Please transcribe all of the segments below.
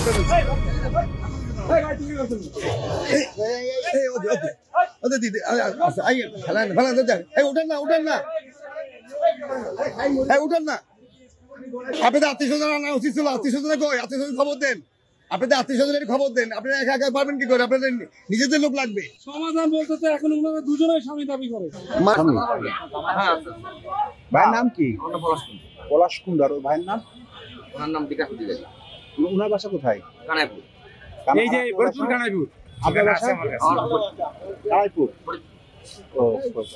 আপনাদের আত্মীয় স্বজন আনা উচিত ছিল। আত্মীয় স্বজনের আত্মীয় স্বজন খবর দেন, আপনাদের আত্মীয় স্বজনের খবর দেন। আপনারা একা একা পারবেন কি করে? আপনাদের নিজেদের লোক লাগবে। সমাধান বলতে তো এখন দুজনেই স্বামী দাবি করে। ভাইয়ের নাম কি? পলাশ কুন্ডার। ওর ভাইয়ের নাম? ওনার নাম বিকাশ অধিকারী। ওনার বাসা কোথায়? কানাইপুর। এই যে ফরিদপুর কানাইপুর। আপনার বাসা? কানাইপুর। ও,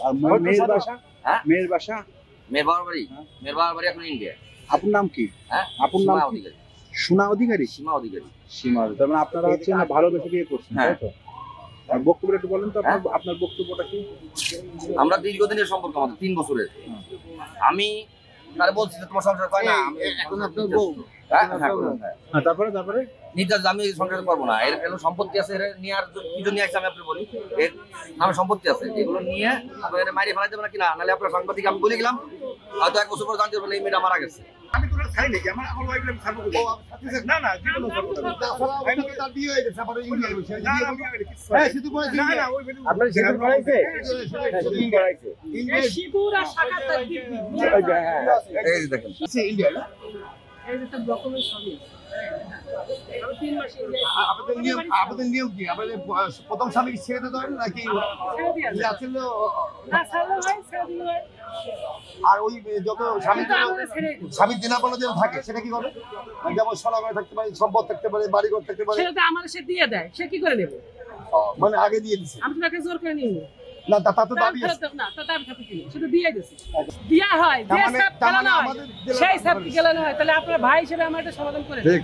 আর মেয়ের বাসা? হ্যাঁ, মেয়ের বাসা? মেয়ের বাবার বাড়ি? মেয়ের বাবার বাড়ি এখন ইন্ডিয়া। আপনার নাম কি? হ্যাঁ, আপনার নাম কি? সোনা অধিকারী। সীমা অধিকারী। সীমা। তার মানে আপনারা হচ্ছে না ভালোবেসে বিয়ে করছেন, তাই তো? আর বক্তব্য একটু বলেন তো, আপনার বক্তব্যটা কি? আমরা দীর্ঘদিনের সম্পর্ক, আমাদের 3 বছরের। আমি তারে বলছি যে তোমার সংসার হয় না, আমি এখন আপনার বউ। হ্যাঁ, তারপরে নির্যাস আমি সংসার করবো না। এর সম্পত্তি আছে, এর নিয়ে আর কিছু নিয়ে আসছে। আমি আপনি বলি, এর নামে সম্পত্তি আছে, এগুলো নিয়ে আপনার এটা মারিয়ে ফেলাই দেবেন না কিনা, নাহলে আপনার সাংবাদিক আমি বলে গেলাম, হয়তো 1 বছর পর জানতে পারবেন এই মেয়েটা মারা গেছে। আমি তো ছাড়ি নাকি আমার ওয়াইফ আমি ছাড়বো না না জীবন তার বিয়ে হয়ে গেছে। আবার ইন্ডিয়া গেছে। হ্যাঁ, শুধু বলেছি না না ওই আপনার সিঁদুর করাইছে? সিঁদুর করাইছে। সিঁদুর আর শাখা তার দিবি। এই দেখেন ইন্ডিয়া এই যে তার ডকুমেন্ট সবই। 3 মাস আপনাদের নিয়ম কি? আপনাদের প্রথম স্বামী ছেড়ে দিতে হবে নাকি? আর ওই যত স্বামীর দেনাপানা যেন থাকে সেটা কি হবে? যেমন সোনাগায় থাকতে পারে, সম্পদ থাকতে পারে, বাড়িঘর থাকতে পারে। সেটা আমার সে দিয়ে দেয়, সে কি করে নেবে? মানে আগে দিয়ে দিছে। আমি তোমাকে জোর করে নিই না, তা তো দাবি আছে না, তা দাবি থাকে কি? সেটা দিয়ে দিছে। দিয়া হয়, যে সব গেলানো হয়, সেই সব গেলানো হয়। তাহলে আপনার ভাই হিসেবে আমার এটা সমাধান করে দেন।